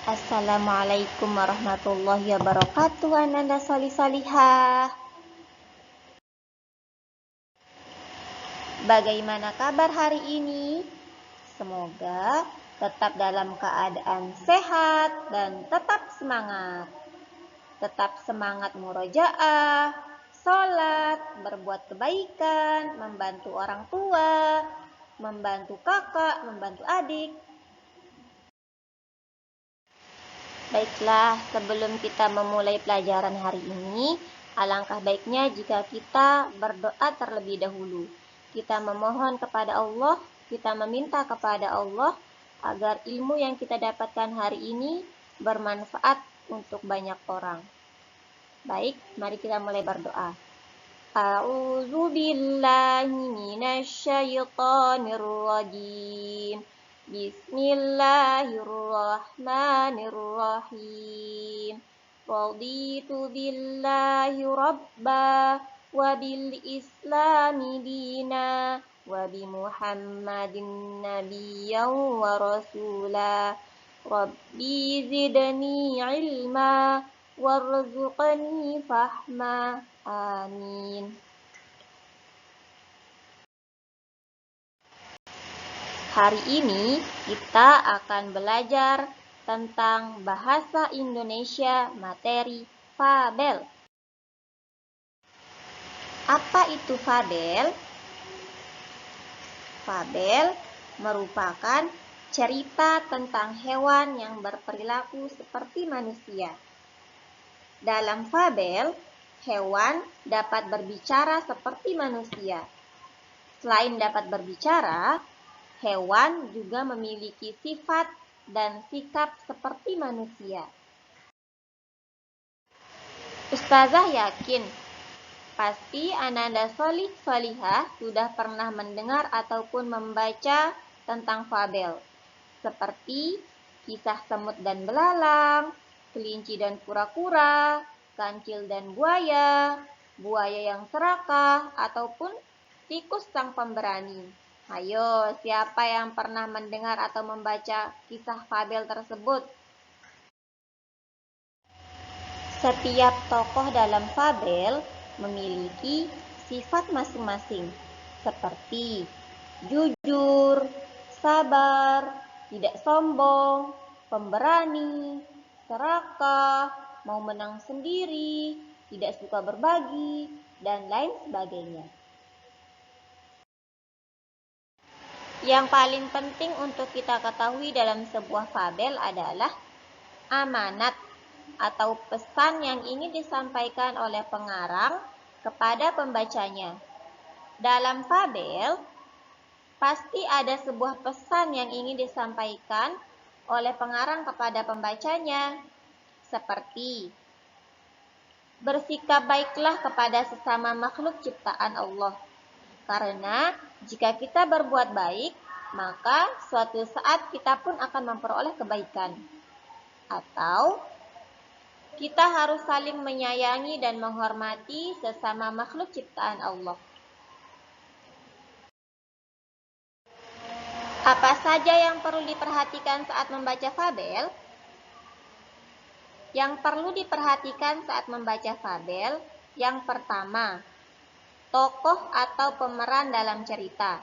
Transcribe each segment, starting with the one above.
Assalamualaikum warahmatullahi wabarakatuh, ananda solih-solihah. Bagaimana kabar hari ini? Semoga tetap dalam keadaan sehat dan tetap semangat. Tetap semangat murojaah, sholat, berbuat kebaikan, membantu orang tua, membantu kakak, membantu adik. Baiklah, sebelum kita memulai pelajaran hari ini, alangkah baiknya jika kita berdoa terlebih dahulu. Kita memohon kepada Allah, kita meminta kepada Allah agar ilmu yang kita dapatkan hari ini bermanfaat untuk banyak orang. Baik, mari kita mulai berdoa. A'udzu billahi minasyaitonir rajim. Bismillahirrahmanirrahim. Raditu billahi rabba wa bil islami dina wa bi Muhammadin nabiyyan wa rasula. Rabbi zidni ilma warzuqni fahma. Amin. Hari ini kita akan belajar tentang bahasa Indonesia materi fabel. Apa itu fabel? Fabel merupakan cerita tentang hewan yang berperilaku seperti manusia. Dalam fabel, hewan dapat berbicara seperti manusia. Selain dapat berbicara, hewan juga memiliki sifat dan sikap seperti manusia. Ustazah yakin, pasti ananda solih-solihah sudah pernah mendengar ataupun membaca tentang fabel, seperti kisah semut dan belalang, kelinci dan kura-kura, kancil dan buaya, buaya yang serakah, ataupun tikus sang pemberani. Ayo, siapa yang pernah mendengar atau membaca kisah fabel tersebut? Setiap tokoh dalam fabel memiliki sifat masing-masing, seperti jujur, sabar, tidak sombong, pemberani, serakah, mau menang sendiri, tidak suka berbagi, dan lain sebagainya. Yang paling penting untuk kita ketahui dalam sebuah fabel adalah amanat atau pesan yang ingin disampaikan oleh pengarang kepada pembacanya. Dalam fabel, pasti ada sebuah pesan yang ingin disampaikan oleh pengarang kepada pembacanya, seperti bersikap baiklah kepada sesama makhluk ciptaan Allah. Karena jika kita berbuat baik, maka suatu saat kita pun akan memperoleh kebaikan. Atau kita harus saling menyayangi dan menghormati sesama makhluk ciptaan Allah. Apa saja yang perlu diperhatikan saat membaca fabel? Yang perlu diperhatikan saat membaca fabel, yang pertama, tokoh atau pemeran dalam cerita,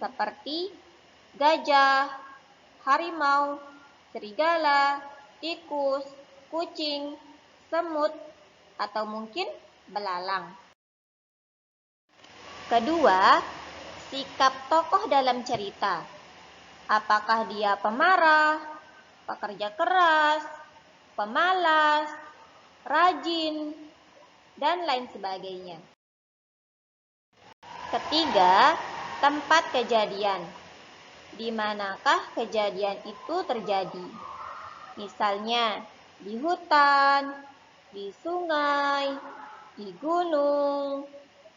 seperti gajah, harimau, serigala, tikus, kucing, semut, atau mungkin belalang. Kedua, sikap tokoh dalam cerita. Apakah dia pemarah, pekerja keras, pemalas, rajin, dan lain sebagainya. Ketiga, tempat kejadian. Di manakah kejadian itu terjadi? Misalnya, di hutan, di sungai, di gunung,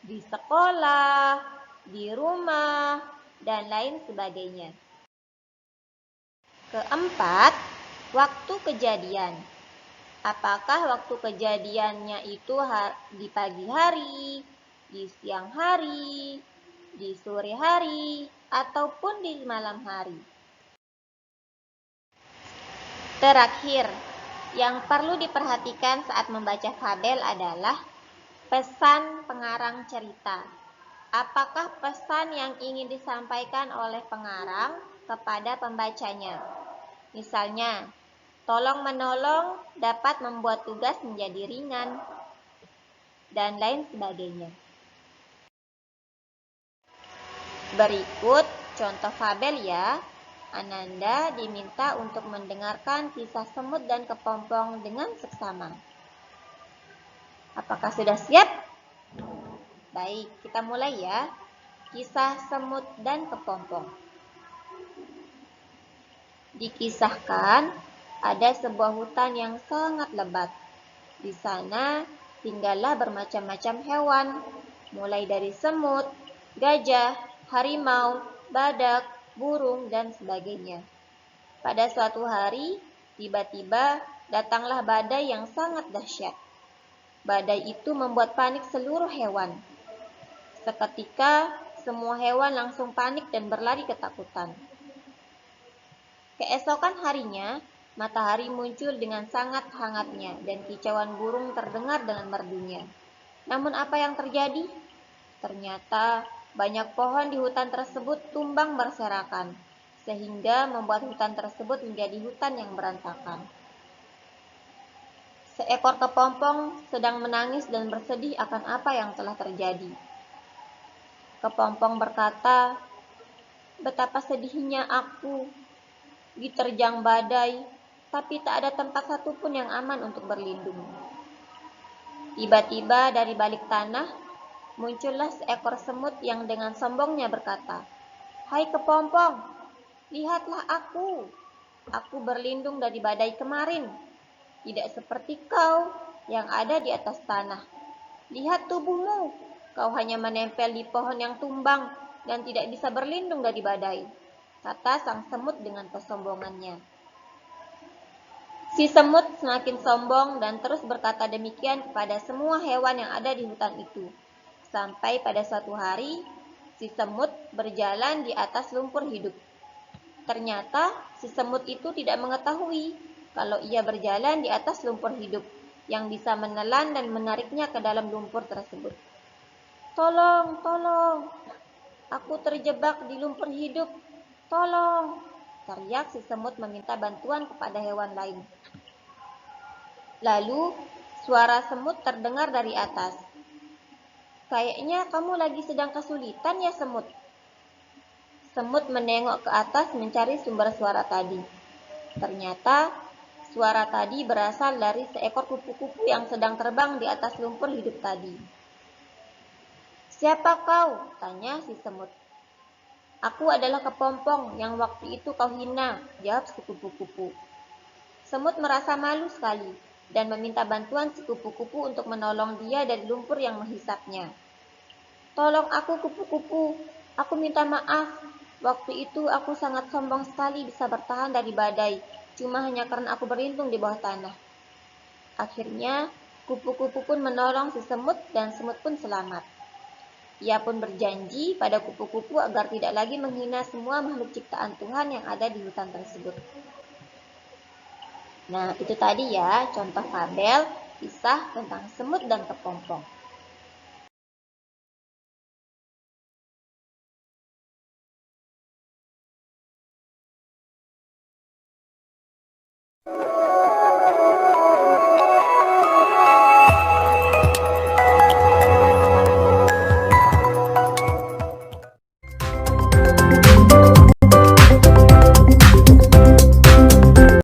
di sekolah, di rumah, dan lain sebagainya. Keempat, waktu kejadian. Apakah waktu kejadiannya itu di pagi hari, di siang hari, di sore hari, ataupun di malam hari? Terakhir, yang perlu diperhatikan saat membaca fabel adalah pesan pengarang cerita. Apakah pesan yang ingin disampaikan oleh pengarang kepada pembacanya? Misalnya, tolong-menolong dapat membuat tugas menjadi ringan, dan lain sebagainya. Berikut contoh fabel ya. Ananda diminta untuk mendengarkan kisah semut dan kepompong dengan seksama. Apakah sudah siap? Baik, kita mulai ya. Kisah semut dan kepompong. Dikisahkan, ada sebuah hutan yang sangat lebat. Di sana tinggallah bermacam-macam hewan, mulai dari semut, gajah, harimau, badak, burung, dan sebagainya. Pada suatu hari, tiba-tiba datanglah badai yang sangat dahsyat. Badai itu membuat panik seluruh hewan. Seketika, semua hewan langsung panik dan berlari ketakutan. Keesokan harinya, matahari muncul dengan sangat hangatnya dan kicauan burung terdengar dengan merdunya. Namun apa yang terjadi? Ternyata banyak pohon di hutan tersebut tumbang berserakan, sehingga membuat hutan tersebut menjadi hutan yang berantakan. Seekor kepompong sedang menangis dan bersedih akan apa yang telah terjadi. Kepompong berkata, "Betapa sedihnya aku, diterjang badai, tapi tak ada tempat satupun yang aman untuk berlindung." Tiba-tiba dari balik tanah, muncullah seekor semut yang dengan sombongnya berkata, "Hai kepompong, lihatlah aku. Aku berlindung dari badai kemarin. Tidak seperti kau yang ada di atas tanah. Lihat tubuhmu, kau hanya menempel di pohon yang tumbang dan tidak bisa berlindung dari badai," kata sang semut dengan kesombongannya. Si semut semakin sombong dan terus berkata demikian kepada semua hewan yang ada di hutan itu. Sampai pada suatu hari, si semut berjalan di atas lumpur hidup. Ternyata si semut itu tidak mengetahui kalau ia berjalan di atas lumpur hidup yang bisa menelan dan menariknya ke dalam lumpur tersebut. "Tolong, tolong, aku terjebak di lumpur hidup. Tolong!" teriak si semut meminta bantuan kepada hewan lain. Lalu suara semut terdengar dari atas. "Kayaknya kamu lagi sedang kesulitan ya, semut?" Semut menengok ke atas mencari sumber suara tadi. Ternyata suara tadi berasal dari seekor kupu-kupu yang sedang terbang di atas lumpur hidup tadi. "Siapa kau?" tanya si semut. "Aku adalah kepompong yang waktu itu kau hina," jawab si kupu-kupu. Semut merasa malu sekali dan meminta bantuan si kupu-kupu untuk menolong dia dari lumpur yang menghisapnya. "Tolong aku, kupu-kupu. Aku minta maaf. Waktu itu aku sangat sombong sekali bisa bertahan dari badai, cuma hanya karena aku berlindung di bawah tanah." Akhirnya, kupu-kupu pun menolong si semut dan semut pun selamat. Ia pun berjanji pada kupu-kupu agar tidak lagi menghina semua makhluk ciptaan Tuhan yang ada di hutan tersebut. Nah, itu tadi ya contoh fabel kisah tentang semut dan kepompong.